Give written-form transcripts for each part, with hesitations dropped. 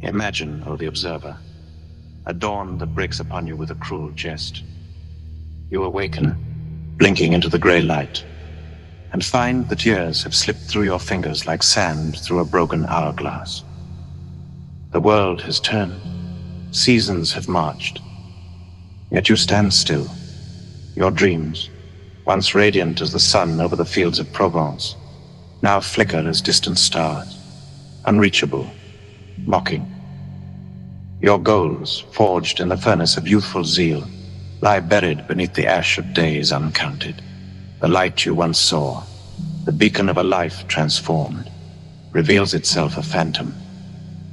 Imagine, O the observer, a dawn that breaks upon you with a cruel jest. You awaken, blinking into the grey light, and find that years have slipped through your fingers like sand through a broken hourglass. The world has turned, seasons have marched, yet you stand still. Your dreams, once radiant as the sun over the fields of Provence, now flicker as distant stars, unreachable, mocking. Your goals, forged in the furnace of youthful zeal, lie buried beneath the ash of days uncounted. The light you once saw, the beacon of a life transformed, reveals itself a phantom,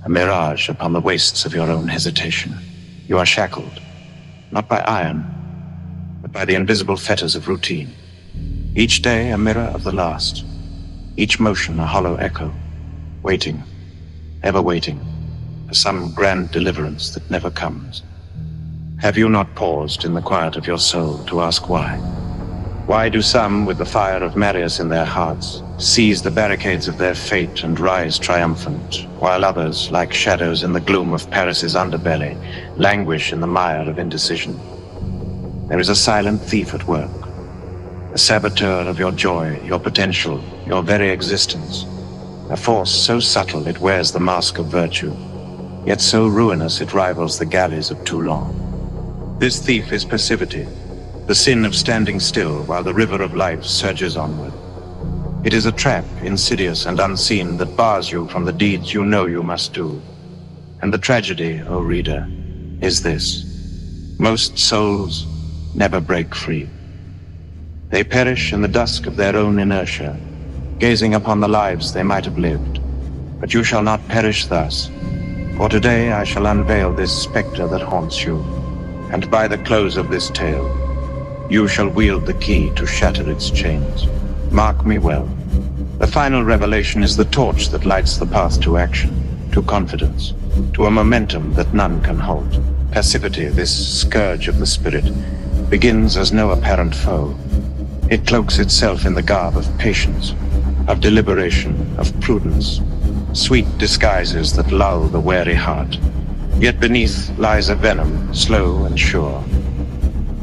a mirage upon the wastes of your own hesitation. You are shackled, not by iron, but by the invisible fetters of routine. Each day a mirror of the last, each motion a hollow echo, waiting, ever waiting, for some grand deliverance that never comes. Have you not paused in the quiet of your soul to ask why? Why do some, with the fire of Marius in their hearts, seize the barricades of their fate and rise triumphant, while others, like shadows in the gloom of Paris's underbelly, languish in the mire of indecision? There is a silent thief at work, a saboteur of your joy, your potential, your very existence, a force so subtle it wears the mask of virtue, yet so ruinous it rivals the galleys of Toulon. This thief is passivity, the sin of standing still while the river of life surges onward. It is a trap, insidious and unseen, that bars you from the deeds you know you must do. And the tragedy, O reader, is this: most souls never break free. They perish in the dusk of their own inertia, gazing upon the lives they might have lived. But you shall not perish thus, for today I shall unveil this spectre that haunts you, and by the close of this tale, you shall wield the key to shatter its chains. Mark me well. The final revelation is the torch that lights the path to action, to confidence, to a momentum that none can halt. Passivity, this scourge of the spirit, begins as no apparent foe. It cloaks itself in the garb of patience, of deliberation, of prudence, sweet disguises that lull the wary heart. Yet beneath lies a venom, slow and sure,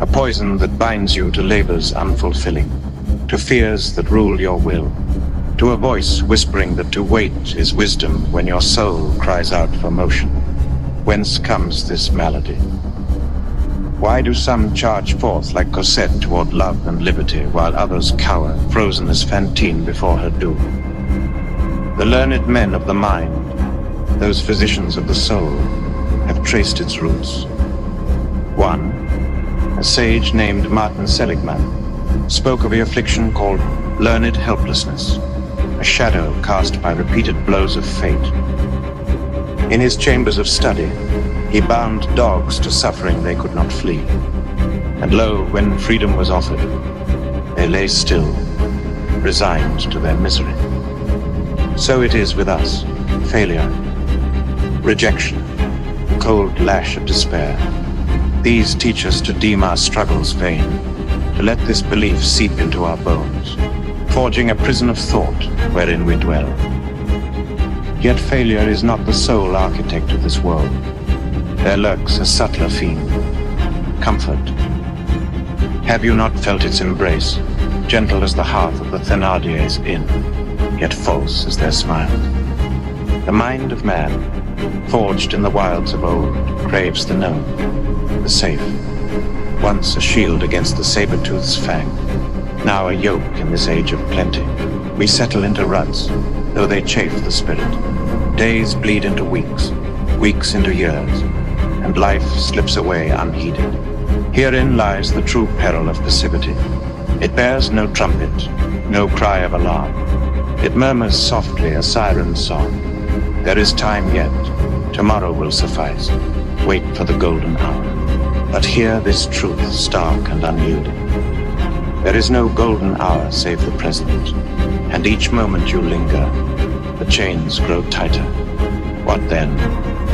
a poison that binds you to labors unfulfilling, to fears that rule your will, to a voice whispering that to wait is wisdom when your soul cries out for motion. Whence comes this malady? Why do some charge forth like Cosette toward love and liberty, while others cower, frozen as Fantine before her doom? The learned men of the mind, those physicians of the soul, have traced its roots. One, a sage named Martin Seligman, spoke of the affliction called learned helplessness, a shadow cast by repeated blows of fate. In his chambers of study, he bound dogs to suffering they could not flee. And lo, when freedom was offered, they lay still, resigned to their misery. So it is with us: failure, rejection, cold lash of despair. These teach us to deem our struggles vain, to let this belief seep into our bones, forging a prison of thought wherein we dwell. Yet failure is not the sole architect of this world. There lurks a subtler fiend, comfort. Have you not felt its embrace, gentle as the hearth of the Thénardiers' inn, yet false as their smile? The mind of man, forged in the wilds of old, craves the known, the safe. Once a shield against the saber-tooth's fang, now a yoke in this age of plenty. We settle into ruts, though they chafe the spirit. Days bleed into weeks, weeks into years, and life slips away unheeded. Herein lies the true peril of passivity. It bears no trumpet, no cry of alarm. It murmurs softly a siren's song. There is time yet, tomorrow will suffice. Wait for the golden hour. But hear this truth stark and unyielding. There is no golden hour save the present, and each moment you linger, the chains grow tighter. What then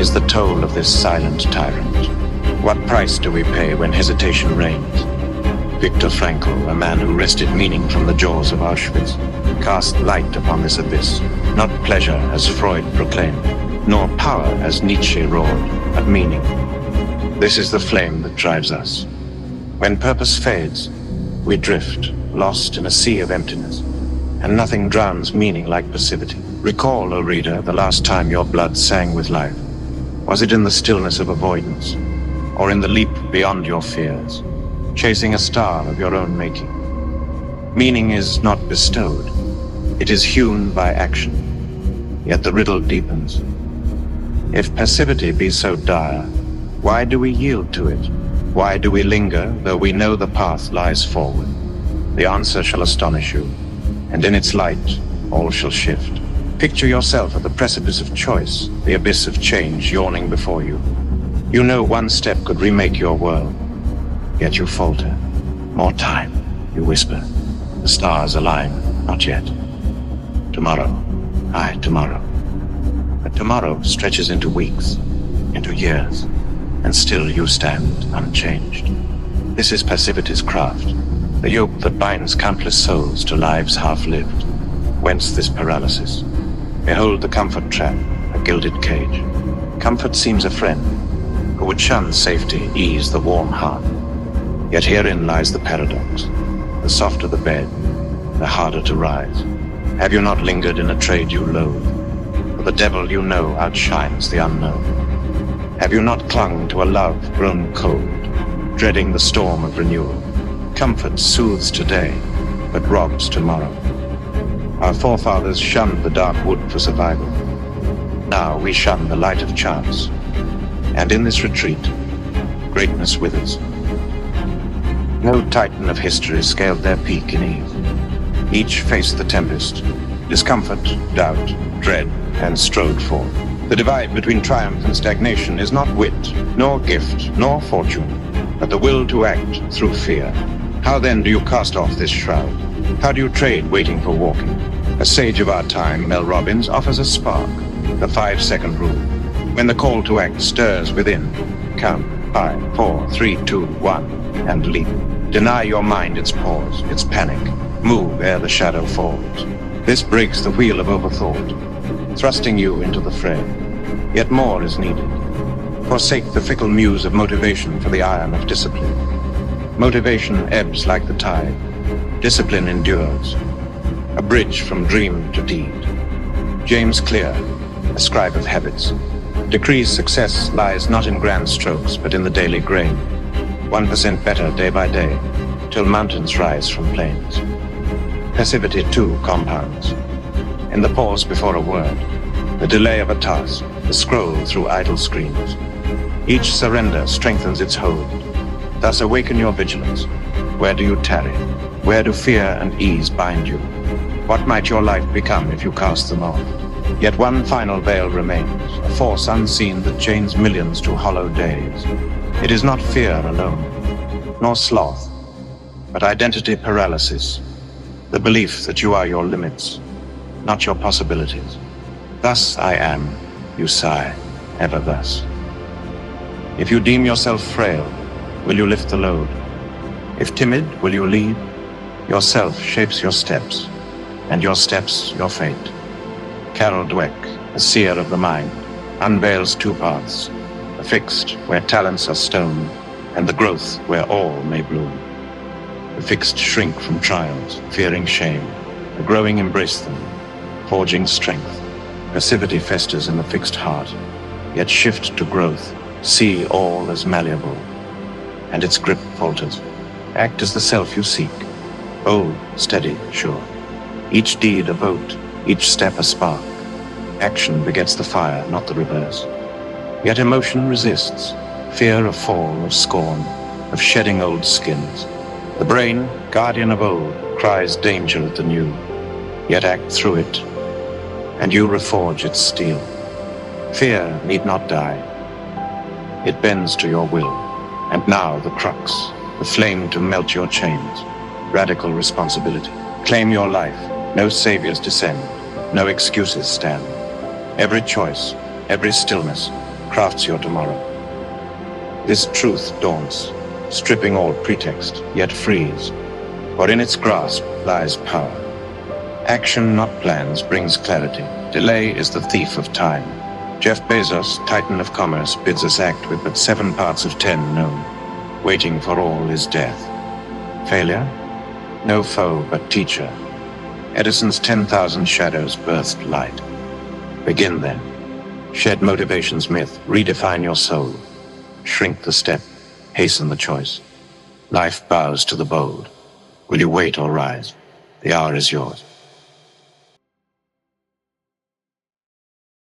is the toll of this silent tyrant? What price do we pay when hesitation reigns? Viktor Frankl, a man who wrested meaning from the jaws of Auschwitz, cast light upon this abyss, not pleasure as Freud proclaimed, nor power as Nietzsche roared, but meaning. This is the flame that drives us. When purpose fades, we drift, lost in a sea of emptiness, and nothing drowns meaning like passivity. Recall, O reader, the last time your blood sang with life. Was it in the stillness of avoidance, or in the leap beyond your fears, chasing a star of your own making? Meaning is not bestowed. It is hewn by action, yet the riddle deepens. If passivity be so dire, why do we yield to it? Why do we linger, though we know the path lies forward? The answer shall astonish you, and in its light all shall shift. Picture yourself at the precipice of choice, the abyss of change yawning before you. You know one step could remake your world, yet you falter. More time, you whisper. The stars align, not yet. Tomorrow, aye, tomorrow. But tomorrow stretches into weeks, into years, and still you stand unchanged. This is passivity's craft, the yoke that binds countless souls to lives half-lived. Whence this paralysis? Behold the comfort trap, a gilded cage. Comfort seems a friend, who would shun safety, ease the warm heart. Yet herein lies the paradox. The softer the bed, the harder to rise. Have you not lingered in a trade you loathe? For the devil you know outshines the unknown. Have you not clung to a love grown cold, dreading the storm of renewal? Comfort soothes today, but robs tomorrow. Our forefathers shunned the dark wood for survival. Now we shun the light of chance. And in this retreat, greatness withers. No titan of history scaled their peak in ease. Each faced the tempest, discomfort, doubt, dread, and strode forth. The divide between triumph and stagnation is not wit, nor gift, nor fortune, but the will to act through fear. How then do you cast off this shroud? How do you trade waiting for walking? A sage of our time, Mel Robbins, offers a spark, the 5-second rule. When the call to act stirs within, count 5, 4, 3, 2, 1, and leap. Deny your mind its pause, its panic. Move ere the shadow falls. This breaks the wheel of overthought, thrusting you into the fray. Yet more is needed. Forsake the fickle muse of motivation for the iron of discipline. Motivation ebbs like the tide. Discipline endures. A bridge from dream to deed. James Clear, a scribe of habits, decrees success lies not in grand strokes, but in the daily grain. 1% better day by day, till mountains rise from plains. Passivity too compounds. In the pause before a word, the delay of a task, the scroll through idle screens. Each surrender strengthens its hold. Thus awaken your vigilance. Where do you tarry? Where do fear and ease bind you? What might your life become if you cast them off? Yet one final veil remains, a force unseen that chains millions to hollow days. It is not fear alone, nor sloth, but identity paralysis, the belief that you are your limits, not your possibilities. Thus I am, you sigh, ever thus. If you deem yourself frail, will you lift the load? If timid, will you lead? Yourself shapes your steps, and your steps your fate. Carol Dweck, a seer of the mind, unveils two paths, the fixed where talents are stoned, and the growth where all may bloom. The fixed shrink from trials, fearing shame. The growing embrace them, forging strength. Passivity festers in the fixed heart, yet shift to growth, see all as malleable, and its grip falters. Act as the self you seek, bold, steady, sure. Each deed a vote, each step a spark. Action begets the fire, not the reverse. Yet emotion resists, fear of fall, of scorn, of shedding old skins. The brain, guardian of old, cries danger at the new. Yet act through it, and you reforge its steel. Fear need not die. It bends to your will. And now the crux, the flame to melt your chains. Radical responsibility. Claim your life. No saviors descend. No excuses stand. Every choice, every stillness crafts your tomorrow. This truth daunts, stripping all pretext, yet frees. For in its grasp lies power. Action, not plans, brings clarity. Delay is the thief of time. Jeff Bezos, titan of commerce, bids us act with but 7 parts of 10 known. Waiting for all is death. Failure? No foe but teacher. Edison's 10,000 shadows birthed light. Begin then. Shed motivation's myth. Redefine your soul. Shrink the step. Hasten the choice. Life bows to the bold. Will you wait or rise? The hour is yours.